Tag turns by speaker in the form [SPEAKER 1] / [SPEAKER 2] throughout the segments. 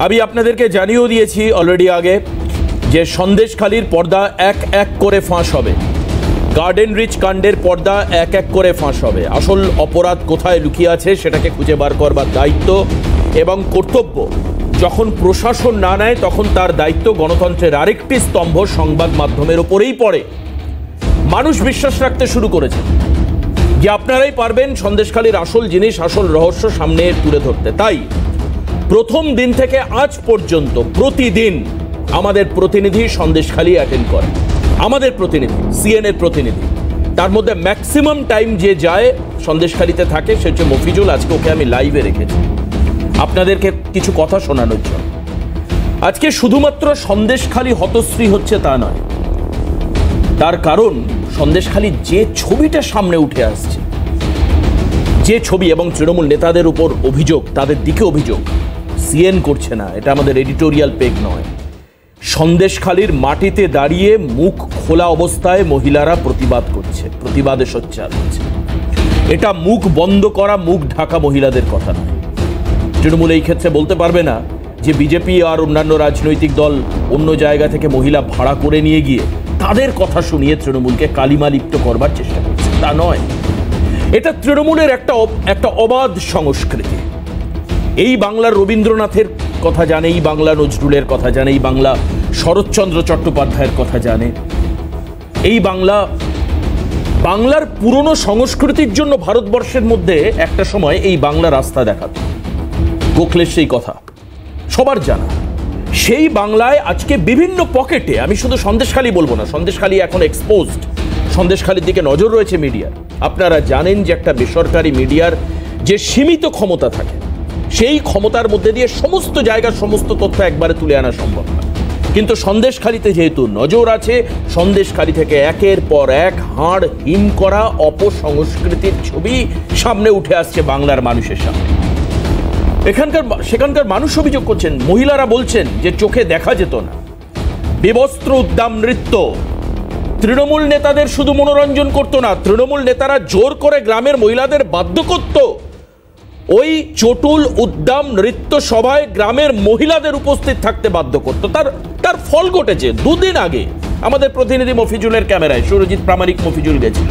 [SPEAKER 1] আমি আপনাদেরকে জানিয়েও দিয়েছি অলরেডি আগে যে সন্দেশখালির পর্দা এক এক করে ফাঁস হবে, গার্ডেন রিচ কাণ্ডের পর্দা এক এক করে ফাঁস হবে। আসল অপরাধ কোথায় লুকিয়ে আছে সেটাকে খুঁজে বার করবার দায়িত্ব এবং কর্তব্য যখন প্রশাসন না নেয় তখন তার দায়িত্ব গণতন্ত্রের আরেকটি স্তম্ভ সংবাদ মাধ্যমের ওপরেই পড়ে। মানুষ বিশ্বাস রাখতে শুরু করেছে যে আপনারাই পারবেন সন্দেশখালির আসল জিনিস, আসল রহস্য সামনে তুলে ধরতে। তাই প্রথম দিন থেকে আজ পর্যন্ত প্রতিদিন আমাদের প্রতিনিধি সন্দেশখালি অ্যাটেন্ড করে, আমাদের প্রতিনিধি, সিএনএর প্রতিনিধি, তার মধ্যে ম্যাক্সিমাম টাইম যে যায় সন্দেশখালিতে থাকে সে হচ্ছে মফিজুল। আজকে ওকে আমি লাইভে রেখেছি আপনাদেরকে কিছু কথা শোনানোর জন্য। আজকে শুধুমাত্র সন্দেশখালি হতশ্রী হচ্ছে তা নয়, তার কারণ সন্দেশখালির যে ছবিটা সামনে উঠে আসছে, যে ছবি এবং তৃণমূল নেতাদের উপর অভিযোগ, তাদের দিকে অভিযোগ, সিএন করছে না, এটা আমাদের এডিটোরিয়াল পেগ নয়। সন্দেশখালির মাটিতে দাঁড়িয়ে মুখ খোলা অবস্থায় মহিলারা প্রতিবাদ করছে, প্রতিবাদে সোচ্চার হচ্ছে। এটা মুখ বন্ধ করা, মুখ ঢাকা মহিলাদের কথা নয়। তৃণমূল এই ক্ষেত্রে বলতে পারবে না যে বিজেপি আর অন্যান্য রাজনৈতিক দল অন্য জায়গা থেকে মহিলা ভাড়া করে নিয়ে গিয়ে তাদের কথা শুনিয়ে তৃণমূলকে কালিমা লিপ্ত করবার চেষ্টা করছে, তা নয়। এটা তৃণমূলের একটা অবাধ সংস্কৃতি। এই বাংলার রবীন্দ্রনাথের কথা জানে, এই বাংলা নজরুলের কথা জানে, এই বাংলা শরৎচন্দ্র চট্টোপাধ্যায়ের কথা জানে। এই বাংলার পুরনো সংস্কৃতির জন্য ভারতবর্ষের মধ্যে একটা সময় এই বাংলা রাস্তা দেখাতো, গোখলের সেই কথা সবার জানা। সেই বাংলায় আজকে বিভিন্ন পকেটে, আমি শুধু সন্দেশখালি বলবো না, সন্দেশখালি এখন এক্সপোজড, সন্দেশখালির দিকে নজর রয়েছে মিডিয়ার। আপনারা জানেন যে একটা বেসরকারি মিডিয়ার যে সীমিত ক্ষমতা থাকে, সেই ক্ষমতার মধ্যে দিয়ে সমস্ত জায়গার সমস্ত তথ্য একবারে তুলে আনা সম্ভব না। কিন্তু সন্দেশখালিতে যেহেতু নজর আছে, সন্দেশখালি থেকে একের পর এক হাড় হিম করা অপসংস্কৃতির ছবি সামনে উঠে আসছে বাংলার মানুষের সামনে। সেখানকার মানুষ অভিযোগ করছেন, মহিলারা বলছেন যে চোখে দেখা যেত না, বিবস্ত্র উদ্দাম নৃত্য। তৃণমূল নেতাদের শুধু মনোরঞ্জন করতো না, তৃণমূল নেতারা জোর করে গ্রামের মহিলাদের বাধ্য করত ওই চটুল উদ্দাম নৃত্য সভায় গ্রামের মহিলাদের উপস্থিত থাকতে বাধ্য করত। তার ফল ঘটেছে। দুদিন আগে আমাদের প্রতিনিধি মফিজুলের ক্যামেরায়, সুরজিৎ প্রামাণিক মফিজুল গেছিল,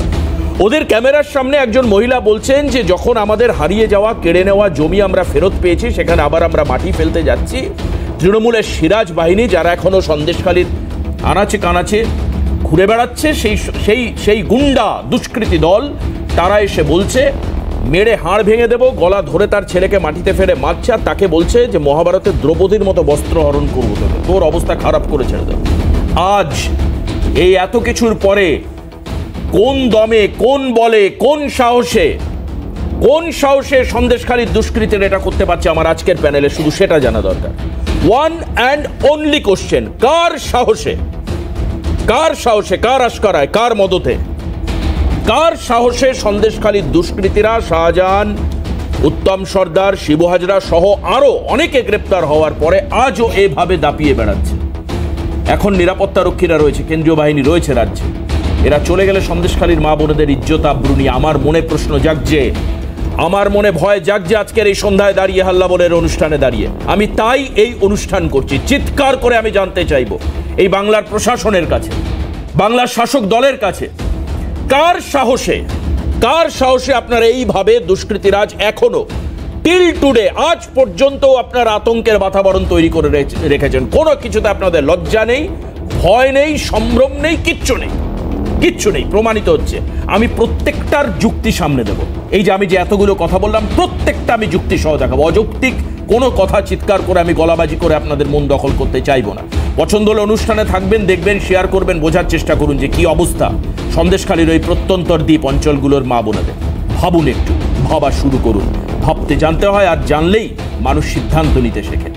[SPEAKER 1] ওদের ক্যামেরার সামনে একজন মহিলা বলছেন যে যখন আমাদের হারিয়ে যাওয়া, কেড়ে নেওয়া জমি আমরা ফেরত পেয়েছি, সেখানে আবার আমরা মাটি ফেলতে যাচ্ছি, তৃণমূলের সিরাজ বাহিনী যারা এখনো সন্দেশখালির আনাচে কানাচে ঘুরে বেড়াচ্ছে, সেই গুন্ডা দুষ্কৃতী দল, তারা এসে বলছে মেরে হাড় ভেঙে দেব, গলা ধরে তার ছেলেকে মাটিতে ফেলে মারছে, আর তাকে বলছে যে মহাভারতের দ্রৌপদীর মতো বস্ত্র হরণ করবো, তোর অবস্থা খারাপ করে ছেড়ে দেব। আজ এই এত কিছুর পরে কোন দমে, কোন বলে, কোন সাহসে সন্দেশখালির দুষ্কৃতীরা এটা করতে পারছে, আমার আজকের প্যানেলে শুধু সেটা জানা দরকার। ওয়ান অ্যান্ড অনলি কোশ্চেন, কার সাহসে, কার আশকারায়, কার মদতে, কার সাহসে সন্দেশখালির দুষ্কৃতীরা শাহজাহান, উত্তম সর্দার, শিবু হাজরা সহ আরো অনেকে গ্রেপ্তার হওয়ার পরে আজও এভাবে দাপিয়ে বেড়াচ্ছে। এখন নিরাপত্তা রক্ষীরা রয়েছে, কেন্দ্রীয় বাহিনী রয়েছে রাজ্যে, এরা চলে গেলে সন্দেশখালির মা বোনেদের ইজ্জত আবরু নিয়ে আমার মনে প্রশ্ন জাগছে, আমার মনে ভয় জাগছে। আজকের এই সন্ধ্যায় দাঁড়িয়ে, হাল্লা বলের অনুষ্ঠানে দাঁড়িয়ে আমি তাই এই অনুষ্ঠান করছি, চিৎকার করে আমি জানতে চাইব এই বাংলার প্রশাসনের কাছে, বাংলার শাসক দলের কাছে, কার সাহসে আপনারা এইভাবে দুষ্কৃতীরাজ এখনো টিল টুডে, আজ পর্যন্ত আপনার আতঙ্কের বাতাবরণ তৈরি করে রেখেছেন। কোনো কিছুতে আপনাদের লজ্জা নেই, ভয় নেই, সম্ভ্রম নেই, কিচ্ছু নেই। প্রমাণিত হচ্ছে। আমি প্রত্যেকটার যুক্তি সামনে দেব। এই যে আমি যে এতগুলো কথা বললাম, প্রত্যেকটা আমি যুক্তি সহ দেখাবো। অযৌক্তিক কোনো কথা চিৎকার করে আমি গলাবাজি করে আপনাদের মন দখল করতে চাইবো না। পছন্দ হলে অনুষ্ঠানে থাকবেন, দেখবেন, শেয়ার করবেন, বোঝার চেষ্টা করুন যে কি অবস্থা সন্দেশখালির ওই প্রত্যন্তর দ্বীপ অঞ্চলগুলোর মা বোনেদের। ভাবুন, একটু ভাবা শুরু করুন। ভাবতে জানতে হয়, আর জানলেই মানুষ সিদ্ধান্ত নিতে শেখে।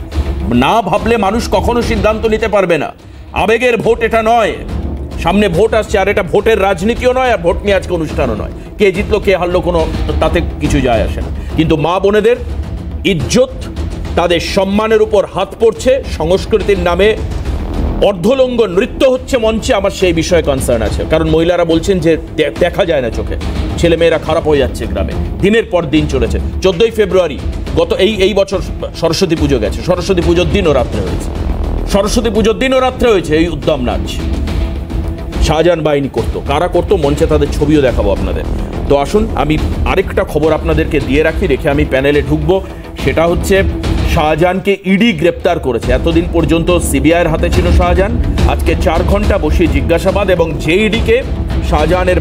[SPEAKER 1] না ভাবলে মানুষ কখনো সিদ্ধান্ত নিতে পারবে না। আবেগের ভোট এটা নয়। সামনে ভোট আসছে, আর এটা ভোটের রাজনীতিও নয়, আর ভোট নিয়ে আজকে অনুষ্ঠানও নয়। কে জিতলো কে হারলো কোনো তাতে কিছু যায় আসে না। কিন্তু মা বোনেদের ইজ্জত, তাদের সম্মানের উপর হাত পড়ছে, সংস্কৃতির নামে অর্ধলঙ্গ নৃত্য হচ্ছে মঞ্চে, আমার সেই বিষয়ে কনসার্ন আছে। কারণ মহিলারা বলছেন যে দেখা যায় না চোখে, ছেলেমেয়েরা খারাপ হয়ে যাচ্ছে গ্রামে, দিনের পর দিন চলেছে। 14ই ফেব্রুয়ারি গত এই বছর সরস্বতী পুজো গেছে, সরস্বতী পুজোর দিনও রাত্রে হয়েছে, সরস্বতী পুজোর দিনও রাত্রে হয়েছে এই উদ্যম নাচ। শাহজাহান বাহিনী করতো, কারা করতো মঞ্চে তাদের ছবিও দেখাবো আপনাদের। তো আসুন আমি আরেকটা খবর আপনাদেরকে দিয়ে রাখি, রেখে আমি প্যানেলে ঢুকবো। সেটা হচ্ছে শাহজাহানকে ইডি গ্রেপ্তার করেছে। এতদিন পর্যন্ত সিবিআইয়ের হাতে ছিল শাহজাহান। আজকে 4 ঘন্টা বসিয়ে জিজ্ঞাসাবাদ, এবং যে ইডিকে শাহজাহানের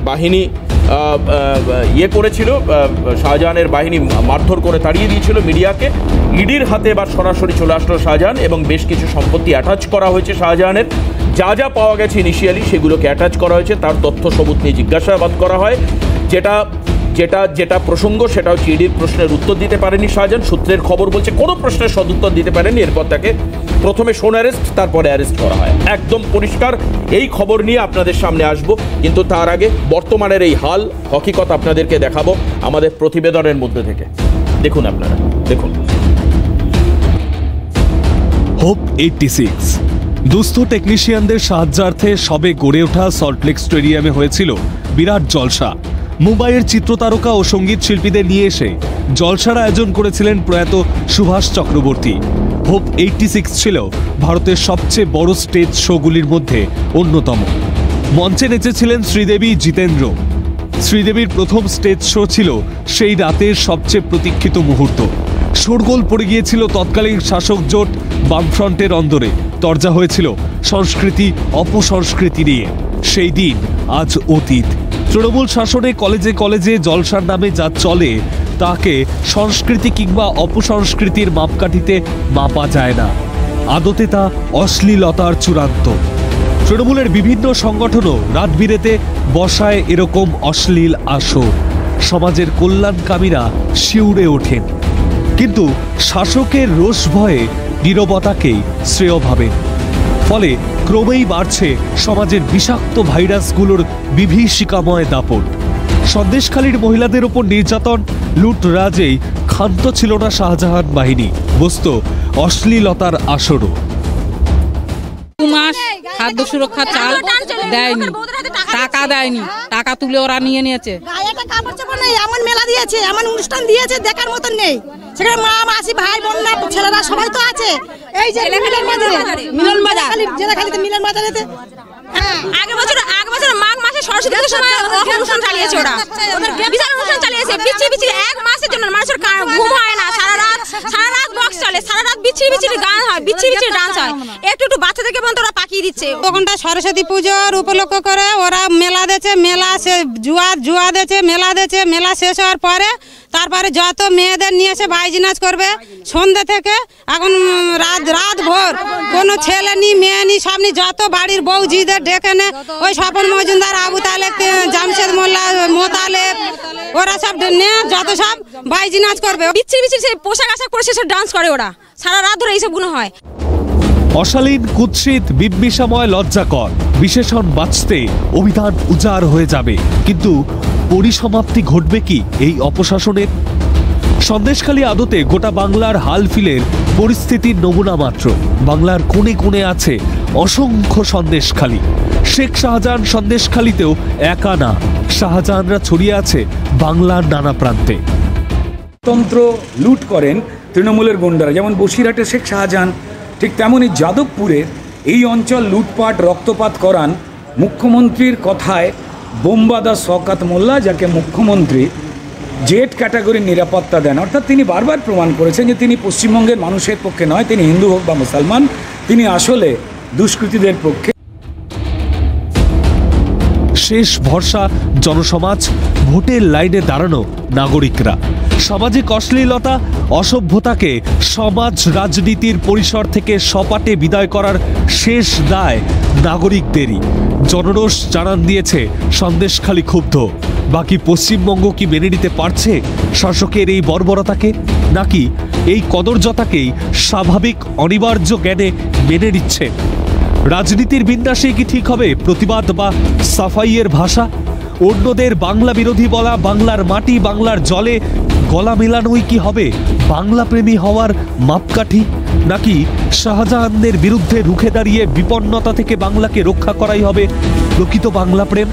[SPEAKER 1] বাহিনী করেছিল, শাহজাহানের বাহিনী মারধর করে তাড়িয়ে দিয়েছিল মিডিয়াকে, ইডির হাতে এবার সরাসরি চলে আসলো শাহজাহান, এবং বেশ কিছু সম্পত্তি অ্যাটাচ করা হয়েছে শাহজাহানের। যা যা পাওয়া গেছে ইনিশিয়ালি সেগুলোকে অ্যাটাচ করা হয়েছে, তার তথ্য সবুত নিয়ে জিজ্ঞাসাবাদ করা হয়। যেটা প্রসঙ্গ সেটা হচ্ছে ইডির প্রশ্নের উত্তর দিতে পারেনি শাহজাহান। সূত্রের খবর বলছে কোনো প্রশ্নের সদুত্তর দিতে পারেনি। এরপর তাকে প্রথমে শোন অ্যারেস্ট, তারপরে অ্যারেস্ট করা হয়। একদম পরিষ্কার এই খবর নিয়ে আপনাদের সামনে আসব, কিন্তু তার আগে বর্তমানের এই হাল হকিকত আপনাদেরকে দেখাবো আমাদের প্রতিবেদনের মধ্যে থেকে। দেখুন আপনারা, দেখুন।
[SPEAKER 2] হোপ 86 দুস্থ টেকনিশিয়ানদের সাহায্যার্থে সবে গড়ে ওঠা সল্টলেক স্টেডিয়ামে হয়েছিল বিরাট জলসা। মুম্বাইয়ের চিত্রতারকা ও সঙ্গীত শিল্পীদের নিয়ে এসে জলসার আয়োজন করেছিলেন প্রয়াত সুভাষ চক্রবর্তী। হোপ 86 ছিল ভারতের সবচেয়ে বড় স্টেজ শোগুলির মধ্যে অন্যতম। মঞ্চে নেচেছিলেন শ্রীদেবী, জিতেন্দ্র। শ্রীদেবীর প্রথম স্টেজ শো ছিল সেই রাতের সবচেয়ে প্রতীক্ষিত মুহূর্ত। শোরগোল পড়ে গিয়েছিল তৎকালীন শাসক জোট বামফ্রন্টের অন্দরে। তরজা হয়েছিল সংস্কৃতি অপসংস্কৃতি নিয়ে। সেই দিন আজ অতীত। তৃণমূল শাসনে কলেজে কলেজে জলসার নামে যা চলে তাকে সংস্কৃতি কিংবা অপসংস্কৃতির মাপকাঠিতে মাপা যায় না। আদতে তা অশ্লীলতার চূড়ান্ত। তৃণমূলের বিভিন্ন সংগঠনও রাত বিরেতে বসায় এরকম অশ্লীল আসর। সমাজের কল্যাণকামীরা শিউরে ওঠেন, কিন্তু শাসকের রোষ ভয়ে নীরবতাকেই শ্রেয় ভাবেন। ফলে ক্রমেই বাড়ছে সমাজের বিষাক্ত ভাইরাসগুলোর বিভীষিকাময় দাপট। সন্দেশখালীর মহিলাদের ওপর নির্যাতন, লুটরাজেই ক্ষান্ত ছিল না শাহজাহান বাহিনী, বসত অশ্লীলতার আসরও।
[SPEAKER 3] 2 মাস খাদ্য সুরক্ষা চাল দেয়নি, টাকা দেয়নি, টাকা তুলে ওরা নিয়ে নিয়েছে।
[SPEAKER 4] এমন মেলা দিয়েছে, এমন অনুষ্ঠান দিয়েছে দেখার মতন নেই। সেখানে মা, মাসি, ভাই, বোনরা, ছেলেরা সবাই তো আছে। এই যে মিলন বাজার, জেলাখালীতে মিলন বাজারেতে
[SPEAKER 5] আগের বছর মাঘ মাসে সরস্বতী পুজোর সময় অনুষ্ঠান চালিয়েছে, ওরা বিশাল অনুষ্ঠান চালিয়েছে। বিচ্ছিরি 1 মাসের জন্য মানুষের ঘুম হয় না, সারা রাত বক্স চলে, সারা রাত বিচ্ছিরি গান হয়, বিচ্ছিরি ডান্স হয়। একটু বাচ্চাদেরকে পর্যন্ত ওরা পাকিয়ে দিচ্ছে।
[SPEAKER 4] ওখানটা সরস্বতী পুজোর উপলক্ষ করে ওরা মেলা দিয়েছে, মেলা জুয়া দিয়েছে, মেলা শেষ হওয়ার পরে তারপরে যত মেয়েদের নিয়েছে বাইজি নাচ করবে সন্ধ্যা থেকে এখন রাত ভোর। কোনো ছেলে নি মেয়ে নি সব নি, যত বাড়ির বউজিদের ডেকে নে, ওই স্বপন মজুমদার, আবু তালেব, জামশেদ মোল্লা, মোতালেব, ওরা সব নিয়ে যত সব বাইজি নাচ করবে।
[SPEAKER 5] বিচ্ছিরি সেই পোশাক আশাক পরে সেসব ডান্স করে, ওরা সারা রাত ধরে এইসব গুলো হয়।
[SPEAKER 2] অশালীন, কুৎসিত, বিদ্বেষময়, লজ্জাকর বিশেষণ বাঁচতে অভিধান উজাড় হয়ে যাবে, কিন্তু পরিসমাপ্তি ঘটবে কি এই অপশাসনের? সন্দেশখালী আদতে গোটা বাংলার হালফিলের পরিস্থিতির নমুনা মাত্র। বাংলার কোণে কোণে আছে অসংখ্য সন্দেশখালী। শেখ শাহজাহান সন্দেশখালীতেও একা না, শাহজাহানরা ছড়িয়ে আছে বাংলার নানা প্রান্তে।
[SPEAKER 6] তন্ত্র লুট করেন তৃণমূলের গুন্ডারা, যেমন বসিরহাটে শেখ শাহজাহান, ঠিক তেমনই যাদবপুরের এই অঞ্চল লুটপাট রক্তপাত করান মুখ্যমন্ত্রীর কথায় বোমবাদা শওকত মোল্লা, যাকে মুখ্যমন্ত্রী জেড ক্যাটাগরির নিরাপত্তা দেন। অর্থাৎ তিনি বারবার প্রমাণ করেছেন যে তিনি পশ্চিমবঙ্গের মানুষের পক্ষে নয়, তিনি হিন্দু হোক বা মুসলমান, তিনি আসলে দুষ্কৃতীদের পক্ষে।
[SPEAKER 2] শেষ ভরসা জনসমাজ, ভোটের লাইনে দাঁড়ানো নাগরিকরা। সামাজিক অশ্লীলতা, অসভ্যতাকে সমাজ রাজনীতির পরিসর থেকে সপাটে বিদায় করার শেষ দায় নাগরিকদেরই। জনরোষ জানান দিয়েছে সন্দেশখালী ক্ষুব্ধ। বাকি পশ্চিমবঙ্গ কি মেনে নিতে পারছে শাসকের এই বর্বরতাকে, নাকি এই কদর্যতাকেই স্বাভাবিক অনিবার্য জ্ঞানে মেনে নিচ্ছে? রাজনীতির বিন্যাসে কি ঠিক হবে প্রতিবাদ বা সাফাইয়ের ভাষা? অন্যদের বাংলা বিরোধী বলা, বাংলার মাটি, বাংলার জলে গলা মেলানোই কি হবে বাংলা প্রেমী হওয়ার মাপকাঠি? নাকি শাহজাহানদের বিরুদ্ধে রুখে দাঁড়িয়ে বিপন্নতা থেকে বাংলাকে রক্ষা করাই হবে প্রকৃত বাংলা প্রেম?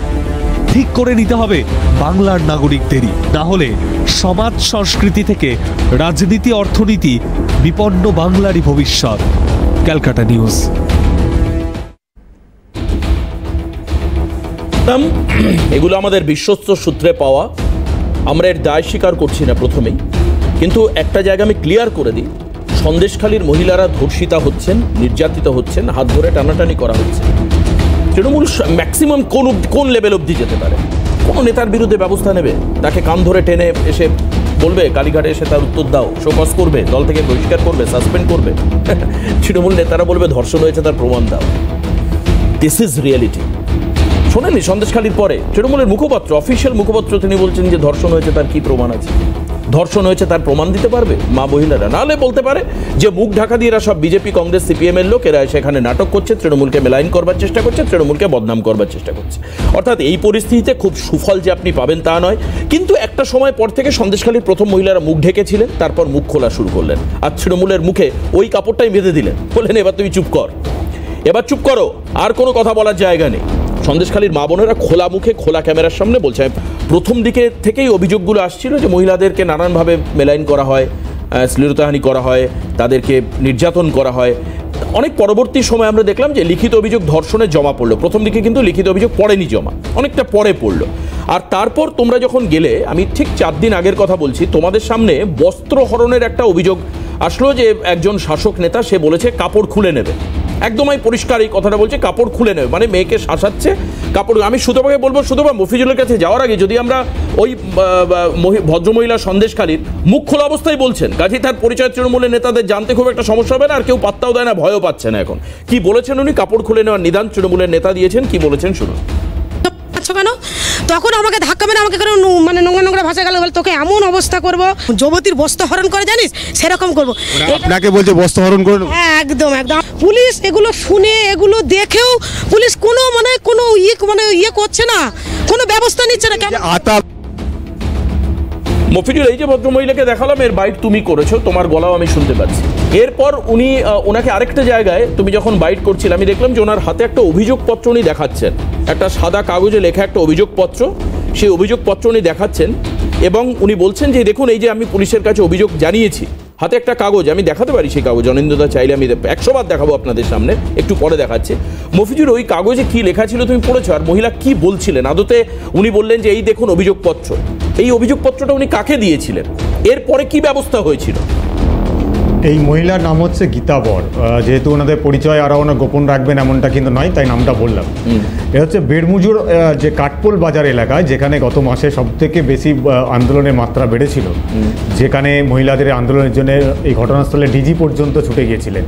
[SPEAKER 2] ঠিক করে নিতে হবে বাংলার নাগরিকদেরই, না হলে সমাজ সংস্কৃতি থেকে রাজনীতি অর্থনীতি বিপন্ন বাংলারই ভবিষ্যৎ। ক্যালকাটা নিউজ।
[SPEAKER 1] এগুলো আমাদের বিশ্বস্ত সূত্রে পাওয়া, আমরা এর দায় স্বীকার করছি না প্রথমেই, কিন্তু একটা জায়গা আমি ক্লিয়ার করে দিই, সন্দেশখালীর মহিলারা ধর্ষিতা হচ্ছেন, নির্যাতিত হচ্ছেন, হাত ধরে টানাটানি করা হচ্ছে। তৃণমূল ম্যাক্সিমাম কোন লেভেল অবধি যেতে পারে? কোনো নেতার বিরুদ্ধে ব্যবস্থা নেবে? তাকে কান ধরে টেনে এসে বলবে কালীঘাটে এসে তার উত্তর দাও, শোকজ করবে, দল থেকে বহিষ্কার করবে, সাসপেন্ড করবে? তৃণমূল নেতারা বলবে ধর্ষণ হয়েছে তার প্রমাণ দাও। This is reality. শোনেননি সন্দেশখালীর পরে তৃণমূলের মুখপাত্র, অফিসিয়াল মুখপাত্র, তিনি বলছেন যে ধর্ষণ হয়েছে তার কি প্রমাণ আছে? ধর্ষণ হয়েছে তার প্রমাণ দিতে পারবে মা মহিলারা? নাহলে বলতে পারে যে মুখ ঢাকা দিয়ে এরা সব বিজেপি, কংগ্রেস, সিপিএম এর লোক, এরা সেখানে নাটক করছে, তৃণমূলকে মেলাইন করবার চেষ্টা করছে, তৃণমূলকে বদনাম করবার চেষ্টা করছে। অর্থাৎ এই পরিস্থিতিতে খুব সুফল যে আপনি পাবেন তা নয়, কিন্তু একটা সময় পর থেকে সন্দেশখালীর প্রথম মহিলারা মুখ ঢেকেছিলেন, তারপর মুখ খোলা শুরু করলেন, আর তৃণমূলের মুখে ওই কাপড়টাই বেঁধে দিলেন, বললেন এবার তুমি চুপ কর, এবার চুপ করো, আর কোনো কথা বলার জায়গা নেই। সন্দেশখালীর মা বোনেরা খোলা মুখে খোলা ক্যামেরার সামনে বলছে, প্রথম দিকে থেকেই অভিযোগগুলো আসছিল যে মহিলাদেরকে নানানভাবে মেলাইন করা হয়, শ্লীলতাহানি করা হয়, তাদেরকে নির্যাতন করা হয়। অনেক পরবর্তী সময় আমরা দেখলাম যে লিখিত অভিযোগ ধর্ষণের জমা পড়লো। প্রথম দিকে কিন্তু লিখিত অভিযোগ পড়েনি জমা, অনেকটা পরে পড়লো। আর তারপর তোমরা যখন গেলে, আমি ঠিক 4 দিন আগের কথা বলছি, তোমাদের সামনে বস্ত্র হরণের একটা অভিযোগ আসলো যে একজন শাসক নেতা, সে বলেছে কাপড় খুলে নেবে। একদমই পরিষ্কার এই কথাটা বলছে, কাপড় খুলে নেবে, মানে মেয়েকে শাসাচ্ছে কাপড়। আমি সুতপাকে বলবো, সুতপা মফিজুলের কাছে যাওয়ার আগে যদি আমরা ওই ভদ্রমহিলা সন্দেশখালীর মুখ খোলা অবস্থায় বলছেন, কাজেই তার পরিচয় তৃণমূলের নেতাদের জানতে খুব একটা সমস্যা হবে না, আর কেউ পাত্তাও দেয় না, ভয়ও পাচ্ছে না। এখন কি বলেছেন উনি? কাপড় খুলে নেওয়ার নিদান তৃণমূলের নেতা দিয়েছেন, কি বলেছেন শুনুন।
[SPEAKER 7] কেন তখন আমাকে ধাক্কা মেরে আমাকে কেন মানে নোংরা নোংরা ভাষা গেল, তোকে এমন অবস্থা করব, যুবতীর বস্ত্র হরণ করে জানিস, সেরকম করবো।
[SPEAKER 8] আপনাকে বলছে বস্ত্র হরণ করে?
[SPEAKER 7] হ্যাঁ, একদম একদম। পুলিশ এগুলো শুনে, এগুলো দেখেও পুলিশ কোনো কোনো ইয়ে করছে না, কোনো ব্যবস্থা নিচ্ছে না। কেন
[SPEAKER 1] মফিজুল, এই যে ভদ্রমহিলাকে দেখালাম, এর বাইট তুমি করেছো, তোমার গলাও আমি শুনতে পাচ্ছি। এরপর ওনাকে আরেকটা জায়গায় তুমি যখন বাইট করছিলে, আমি দেখলাম যে ওনার হাতে একটা অভিযোগপত্র উনি দেখাচ্ছেন, একটা সাদা কাগজে লেখা একটা অভিযোগপত্র, সেই অভিযোগপত্র উনি দেখাচ্ছেন এবং উনি বলছেন যে দেখুন, এই যে আমি পুলিশের কাছে অভিযোগ জানিয়েছি, হাতে একটা কাগজ, আমি দেখাতে পারি সেই কাগজ, অনিন্দদা চাইলে আমি 100 বার দেখাবো আপনাদের সামনে, একটু পরে দেখাচ্ছে। মফিজুল, ওই কাগজে কি লেখা ছিল তুমি পড়েছো? আর মহিলা কি বলছিলেন আদতে? উনি বললেন যে এই দেখুন অভিযোগপত্র। এই অভিযোগপত্রটা উনি কাকে দিয়েছিলেন? এরপরে কি ব্যবস্থা হয়েছিল?
[SPEAKER 8] এই মহিলার নাম হচ্ছে গীতা বর। যেহেতু ওনাদের পরিচয় আরও ওনার গোপন রাখবেন এমনটা কিন্তু নয়, তাই নামটা বললাম। এটা হচ্ছে বেড়মুজুর যে কাঠপোল বাজার এলাকায়, যেখানে গত মাসে সবথেকে বেশি আন্দোলনের মাত্রা বেড়েছিল, যেখানে মহিলাদের আন্দোলনের জন্য এই ঘটনাস্থলে ডিজি পর্যন্ত ছুটে গিয়েছিলেন,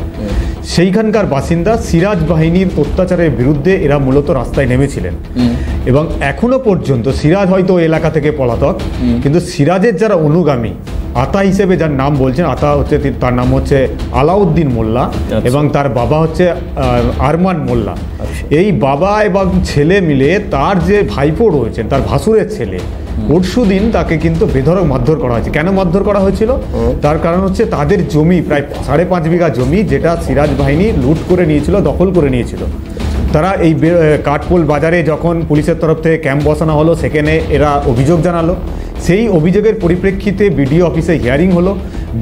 [SPEAKER 8] সেইখানকার বাসিন্দা সিরাজ বাহিনীর অত্যাচারের বিরুদ্ধে এরা মূলত রাস্তায় নেমেছিলেন। এবং এখনো পর্যন্ত সিরাজ হয়তো এলাকা থেকে পলাতক, কিন্তু সিরাজের যারা অনুগামী, আতা হিসেবে যার নাম বলছেন, আতা হচ্ছে, তার নাম হচ্ছে আলাউদ্দিন মোল্লা এবং তার বাবা হচ্ছে আরমান মোল্লা। এই বাবা এবং ছেলে মিলে তার যে ভাইপো রয়েছেন, তার ভাসুরের ছেলে, পরশুদিন তাকে কিন্তু বেধড়ক মারধর করা হয়েছে। কেন মারধর করা হয়েছিল? তার কারণ হচ্ছে তাদের জমি, প্রায় 5.5 বিঘা জমি, যেটা সিরাজ বাহিনী লুট করে নিয়েছিল, দখল করে নিয়েছিল। তারা এই কাঠপোল বাজারে যখন পুলিশের তরফ থেকে ক্যাম্প বসানো হলো, সেখানে এরা অভিযোগ জানালো। সেই অভিযোগের পরিপ্রেক্ষিতে বিডিও অফিসে হিয়ারিং হলো।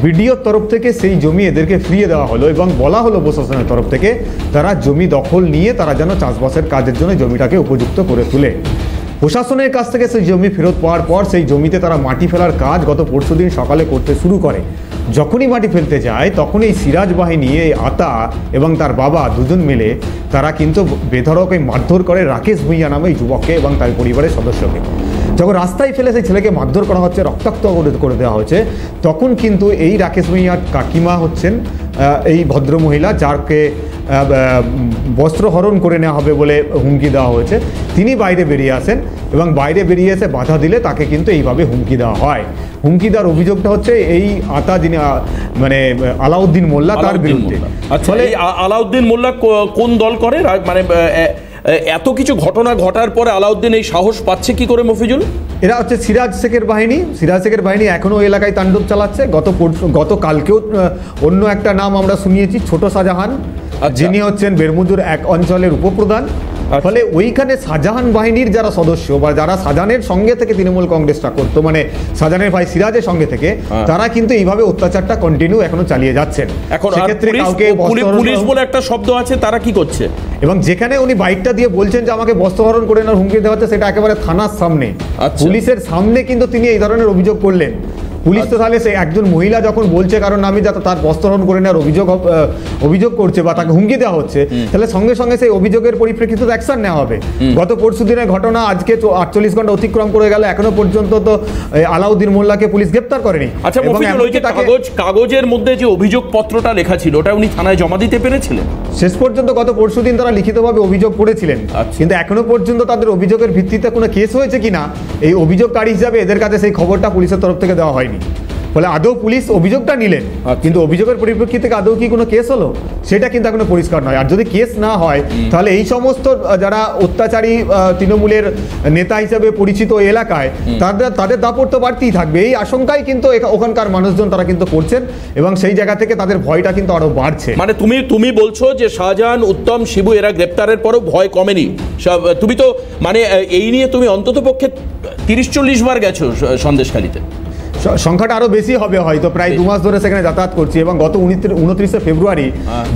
[SPEAKER 8] বিডিওর তরফ থেকে সেই জমি এদেরকে ফিরিয়ে দেওয়া হলো এবং বলা হলো প্রশাসনের তরফ থেকে তারা জমি দখল নিয়ে তারা যেন চাষবাসের কাজের জন্য জমিটাকে উপযুক্ত করে তোলে। প্রশাসনের কাছ থেকে সেই জমি ফেরত পাওয়ার পর সেই জমিতে তারা মাটি ফেলার কাজ গত পরশুদিন সকালে করতে শুরু করে। যখনই মাটি ফেলতে যায়, তখন এই সিরাজ বাহিনী, এই আতা এবং তার বাবা দুজন মিলে তারা কিন্তু বেধড়ক মারধর করে রাকেশ ভুঁইয়া নামে এই যুবককে এবং তার পরিবারের সদস্যকে। যখন রাস্তায় ফেলে সেই ছেলেকে মারধর করা হচ্ছে, রক্তাক্ত করে দেওয়া হয়েছে, তখন কিন্তু এই রাকেশ ভুঁইয়ার কাকিমা হচ্ছেন এই ভদ্রমহিলা, যাকে বস্ত্র হরণ করে নেওয়া হবে বলে হুমকি দেওয়া হয়েছে, তিনি বাইরে বেরিয়ে আসেন এবং বাইরে বেরিয়ে এসে বাধা দিলে তাকে কিন্তু এইভাবে হুমকি দেওয়া হয়। হুমকি দেওয়ার অভিযোগটা হচ্ছে এই আতা, যিনি মানে আলাউদ্দিন মোল্লা, তার বিরুদ্ধে।
[SPEAKER 1] আসলে আলাউদ্দিন মোল্লা কোন দল করে? মানে এত কিছু ঘটনা ঘটার পরে আলাউদ্দিন এই সাহস পাচ্ছে কি করে মফিজুল?
[SPEAKER 8] এরা হচ্ছে সিরাজ শেখের বাহিনী। সিরাজ শেখের বাহিনী এখনও এলাকায় তাণ্ডব চালাচ্ছে। গতকালকেও অন্য একটা নাম আমরা শুনিয়েছি, ছোট শাহজাহান, যিনি হচ্ছেন বেরমুজুর 1 অঞ্চলের উপপ্রধান। ফলে ওইখানে শাহজাহান বাহিনীর যারা সদস্য বা যারা শাহজাহানের সঙ্গে থেকে তৃণমূল কংগ্রেসটা করতো, মানে শাহজাহানের ভাই সিরাজের সঙ্গে থেকে, তারা কিন্তু এইভাবে অত্যাচারটা কন্টিনিউ এখনো চালিয়ে যাচ্ছেন।
[SPEAKER 1] এখন পুলিশ বলে একটা শব্দ আছে, তারা কি করছে?
[SPEAKER 8] এবং যেখানে উনি বাইকটা দিয়ে বলছেন যে আমাকে বস্ত্রহরণ করে নেওয়ার হুমকি দেওয়া হচ্ছে, সেটা একেবারে থানার সামনে, পুলিশের সামনে কিন্তু তিনি এই ধরনের অভিযোগ করলেন। পুলিশ তো তাহলে সে একজন মহিলা যখন বলছে কারণ আমি যাতে তার বস্ত্রহরণ করে নেওয়ার অভিযোগ করছে বা তাকে হুমকি দেওয়া হচ্ছে, তাহলে সঙ্গে সঙ্গে সেই অভিযোগের পরিপ্রেক্ষিতে অ্যাকশন নেওয়া হবে। গত পরশু দিনের ঘটনা, আজকে 48 ঘন্টা অতিক্রম করে গেল, এখনো পর্যন্ত তো আলাউদ্দিন মোল্লাকে পুলিশ গ্রেপ্তার করেনি।
[SPEAKER 1] আচ্ছা, কাগজের মধ্যে যে অভিযোগ পত্রটা লেখা ছিল ওটা উনি থানায় জমা দিতে পেরেছিলেন?
[SPEAKER 8] শেষ পর্যন্ত গত পরশু দিন তারা লিখিতভাবে অভিযোগ করেছিলেন, কিন্তু এখনো পর্যন্ত তাদের অভিযোগের ভিত্তিতে কোনো কেস হয়েছে কিনা, এই অভিযোগকারী হিসাবে এদের কাছে সেই খবরটা পুলিশের তরফ থেকে দেওয়া হয়নি। ফলে আদৌ পুলিশ অভিযোগটা নিলেন, কিন্তু অভিযোগের পরিপ্রেক্ষিতে আদৌ কি কোনো কেস হলো সেটা কিন্তু এখনো পরিষ্কার নয়। আর যদি কেস না হয় তাহলে এই সমস্ত যারা অত্যাচারী তৃণমূলের নেতা হিসেবে পরিচিত এলাকায় তাদের দাপট তো বাড়তেই থাকবে, এই আশঙ্কাই কিন্তু ওখানকার মানুষজন তারা কিন্তু করছেন, এবং সেই জায়গা থেকে তাদের ভয়টা কিন্তু আরো বাড়ছে।
[SPEAKER 1] মানে তুমি বলছো যে শাহজাহান, উত্তম, শিবু এরা গ্রেপ্তারের পরও ভয় কমেনি? তুমি তো মানে এই নিয়ে তুমি অন্তত পক্ষে 30-40 বার গেছো সন্দেশখালীতে।
[SPEAKER 8] সংখ্যাটা আরো বেশি হবে হয়তো, প্রায় 2 মাস ধরে সেখানে যাতায়াত করছি। এবং গত 29 ফেব্রুয়ারি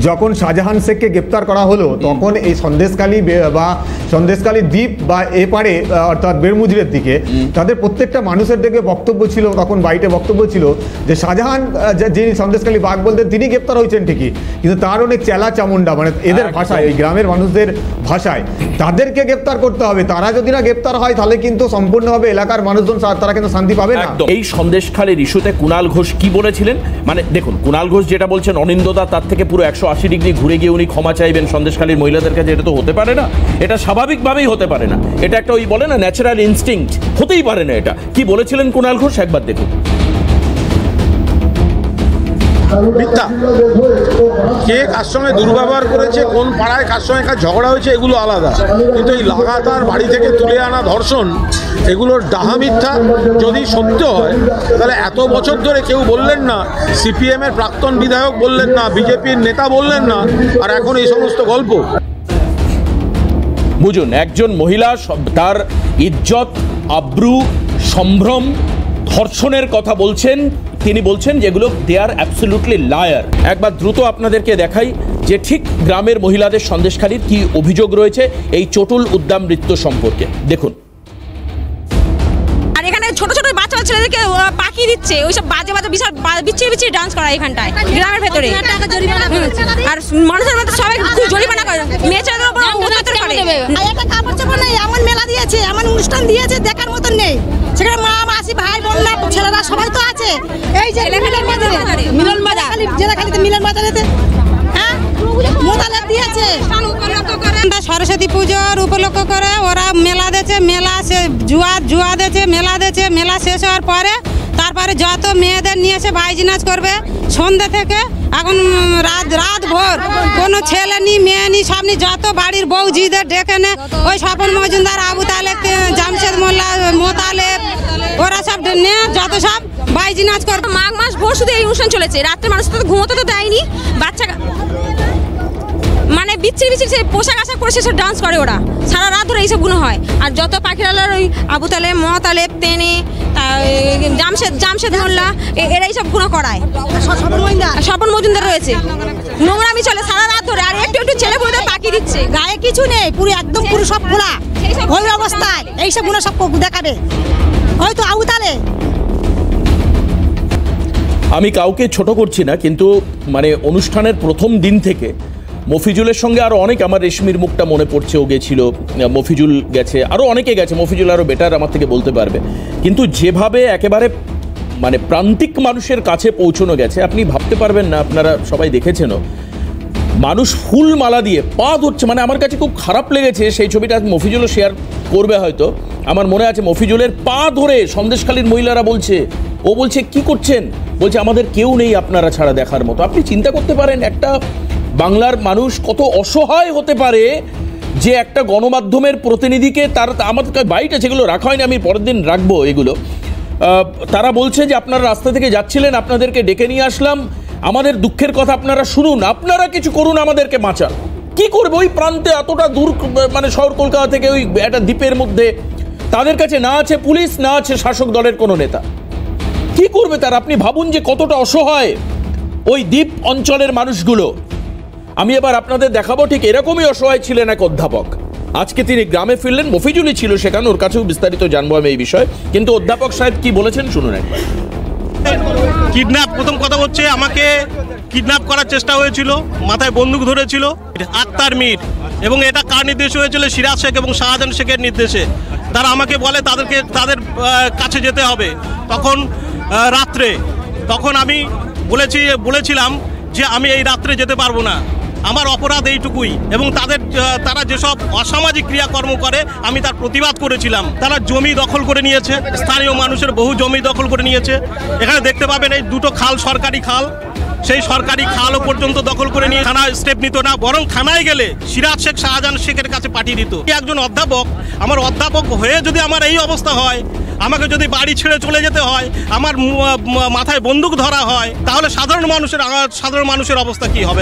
[SPEAKER 8] যখন শাহজাহান শেখকে গ্রেপ্তার করা হলো, তখন এই সন্দেশখালী বা সন্দেশখালী দ্বীপ বা এপারে অর্থাৎ বেড়মুজরের দিকে তাদের প্রত্যেকটা মানুষের দিকে বক্তব্য ছিল, তখন বাইটে বক্তব্য ছিল যে শাহজাহান, যিনি সন্দেশখালী বাঘ বলতেন, তিনি গ্রেপ্তার হয়েছেন ঠিকই, কিন্তু তার অনেক চেলা চামুন্ডা, মানে এদের ভাষায়, এই গ্রামের মানুষদের ভাষায়, তাদেরকে গ্রেপ্তার করতে হবে। তারা যদি না গ্রেপ্তার হয় তাহলে কিন্তু সম্পূর্ণভাবে এলাকার মানুষজন তারা কিন্তু শান্তি পাবে না।
[SPEAKER 1] এই সন্দেশখালীর ইস্যুতে কুণাল ঘোষ কি বলেছিলেন? মানে দেখুন, কুণাল ঘোষ যেটা বলছেন অনিন্দদা, তার থেকে পুরো 180 ডিগ্রি ঘুরে গিয়ে উনি ক্ষমা চাইবেন সন্দেশখালীর মহিলাদের কাছে। এটা তো হতে পারে না, এটা স্বাভাবিকভাবেই হতে পারে না, এটা একটা ওই বলে না ন্যাচারাল ইনস্টিংক্ট, হতেই পারে না। এটা কি বলেছিলেন কুণাল ঘোষ একবার দেখুন।
[SPEAKER 9] মিথ্যা, কে কার সঙ্গে দুর্ব্যবহার করেছে, কোন পাড়ায় কার সঙ্গে কার ঝগড়া হয়েছে, এগুলো আলাদা, কিন্তু এই লাগাতার বাড়ি থেকে তুলে আনা ধর্ষণ, এগুলোর ডাহা মিথ্যা। যদি সত্য হয় তাহলে এত বছর ধরে কেউ বললেন না, সিপিএমের প্রাক্তন বিধায়ক বললেন না, বিজেপির নেতা বললেন না, আর এখন এই সমস্ত গল্প।
[SPEAKER 1] বুঝুন, একজন মহিলা তার ইজ্জত, আব্রু, সম্ভ্রম, ধর্ষণের কথা বলছেন, তিনি বলছেন যেগুলো দে আর অ্যাবসলিউটলি লায়ার। একবার দ্রুত আপনাদেরকে দেখাই যে ঠিক গ্রামের মহিলাদের সন্দেশখালীর কি অভিযোগ রয়েছে এই চটুল উদ্দাম নৃত্য সম্পর্কে, দেখুন।
[SPEAKER 5] আর এখানে ছোট ছোট বাচ্চা ছেলেদেরকে পাখি দিচ্ছে, ওইসব বাজে বাজে বিশাল বিচ্ছিরি ডান্স করা এখানটায় গ্রামের ভেতরে, আর মানুষের মধ্যে সবাই খুব জরিমানা করে, মেয়ে ছেলেদের উপর অত্যাচার করে।
[SPEAKER 7] একটা কাপড় চোপড় নেই, এমন মেলা দিয়েছে, এমন অনুষ্ঠান দিয়েছে দেখার মতন নেই। সেখানে মা, মাসি, ভাই, বোনরা, ছেলেরা সবাই তো আছে। এই যে মিলন বাজার, জেলাখালীতে মিলন বাজারেতে দিয়েছে।
[SPEAKER 4] সরস্বতী পুজোর উপলক্ষ করে ওরা মেলা দিয়েছে, মেলা জুয়া দিয়েছে, মেলা দিয়েছে। মেলা শেষ হওয়ার পরে তারপরে যত মেয়েদের নিয়ে এসে বাইজি নাচ করবে সন্ধ্যা থেকে এখন রাত ভোর, কোনো ছেলে নি মেয়ে নি সব নি, যত বাড়ির বউজিদের ডেকে নে, ওই স্বপন মজুমদার, আবু তালেব, জামশেদ মোল্লা, মোতালেব, ওরা সব নে যত সব বাইজি নাচ করবে।
[SPEAKER 5] মাঘ মাস ভোর শুধু এই অনুষ্ঠান চলেছে, রাত্রে মানুষ তো ঘুমোতে তো দেয়নি, বাচ্চা মানে বিচ্ছিরি পোশাক আশাক করে সেসব ডান্স করে, ওরা সারা রাত ধরে এইসবগুলো হয়। আর যত পাখিরালার ওই আবু তালেব, মতালেব, তেনে, জামশেদ মোল্লা, এরা এইসব গুলো করায়। স্বপন মজুমদার রয়েছে, নোংরামি চলে সারা রাত ধরে, আর একটু একটু ছেলে বলে পাখি দিচ্ছে,
[SPEAKER 7] গায়ে কিছু নেই, পুরো একদম পুরো সব খোলা ওই অবস্থায় এইসব গুলো সব দেখাবে। হয়তো আবু তালেব,
[SPEAKER 1] আমি কাউকে ছোট করছি না, কিন্তু মানে অনুষ্ঠানের প্রথম দিন থেকে মফিজুলের সঙ্গে আরও অনেক, আমার রেশমির মুখটা মনে পড়ছে, ও গেছিল, মফিজুল গেছে, আরও অনেকে গেছে, মফিজুল আরও বেটার আমার থেকে বলতে পারবে, কিন্তু যেভাবে একেবারে মানে প্রান্তিক মানুষের কাছে পৌঁছানো গেছে আপনি ভাবতে পারবেন না, আপনারা সবাই দেখেছেনও। মানুষ ফুল মালা দিয়ে পা ধরছে, মানে আমার কাছে খুব খারাপ লেগেছে সেই ছবিটা, মফিজুলও শেয়ার করবে হয়তো, আমার মনে আছে মফিজুলের পা ধরে সন্দেশখালীর মহিলারা বলছে, ও বলছে কি করছেন, বলছে আমাদের কেউ নেই আপনারা ছাড়া দেখার মতো। আপনি চিন্তা করতে পারেন একটা বাংলার মানুষ কত অসহায় হতে পারে যে একটা গণমাধ্যমের প্রতিনিধিকে, তার আমার বাড়িটা যেগুলো রাখা হয়নি, আমি পরের দিন রাখবো এগুলো, তারা বলছে যে আপনারা রাস্তা থেকে যাচ্ছিলেন, আপনাদেরকে ডেকে নিয়ে আসলাম, আমাদের দুঃখের কথা আপনারা শুনুন, আপনারা কিছু করুন, আমাদেরকে বাঁচান। কি কি করবে ওই প্রান্তে এতটা দূর, মানে শহর কলকাতা থেকে ওই একটা দ্বীপের মধ্যে? তাদের কাছে না আছে পুলিশ, না আছে শাসক দলের কোনো নেতা। কি করবে তারা? আপনি ভাবুন যে কতটা অসহায় ওই দ্বীপ অঞ্চলের মানুষগুলো। আমি এবার আপনাদের দেখাবো ঠিক এরকমই অসহায় ছিলেন এক অধ্যাপক। আজকে তিনি গ্রামে ফিরলেন, মফিজুলই ছিল সেখানে, ওর কাছেও বিস্তারিত জানবো আমি এই বিষয়ে। কিন্তু অধ্যাপক সাহেব কি বলেছেন শুনুন একবার।
[SPEAKER 10] কিডন্যাপ, প্রথম কথা হচ্ছে আমাকে কিডন্যাপ করার চেষ্টা হয়েছিল, মাথায় বন্দুক ধরেছিল আক্তার মীর, এবং এটা কার নির্দেশে হয়েছিল? সিরাজ শেখ এবং শাহজাহান শেখের নির্দেশে। তারা আমাকে বলে তাদের কাছে যেতে হবে। তখন রাত্রে, তখন আমি বলেছিলাম যে আমি এই রাত্রে যেতে পারবো না, আমার অপরাধ এইটুকুই। এবং তারা যেসব অসামাজিক ক্রিয়াকর্ম করে আমি তার প্রতিবাদ করেছিলাম। তারা জমি দখল করে নিয়েছে, স্থানীয় মানুষের বহু জমি দখল করে নিয়েছে। এখানে দেখতে পাবেন এই দুটো খাল, সরকারি খাল, সেই সরকারি খালও পর্যন্ত দখল করে নিয়ে থানা স্টেপ নিত না, বরং থানায় গেলে সিরাজ শেখ শাহজাহান শেখের কাছে পাঠিয়ে দিত। একজন অধ্যাপক, আমার অধ্যাপক হয়ে যদি আমার এই অবস্থা হয়, আমাকে যদি বাড়ি ছেড়ে চলে যেতে হয়, আমার মাথায় বন্দুক ধরা হয়, তাহলে সাধারণ মানুষের অবস্থা কি হবে?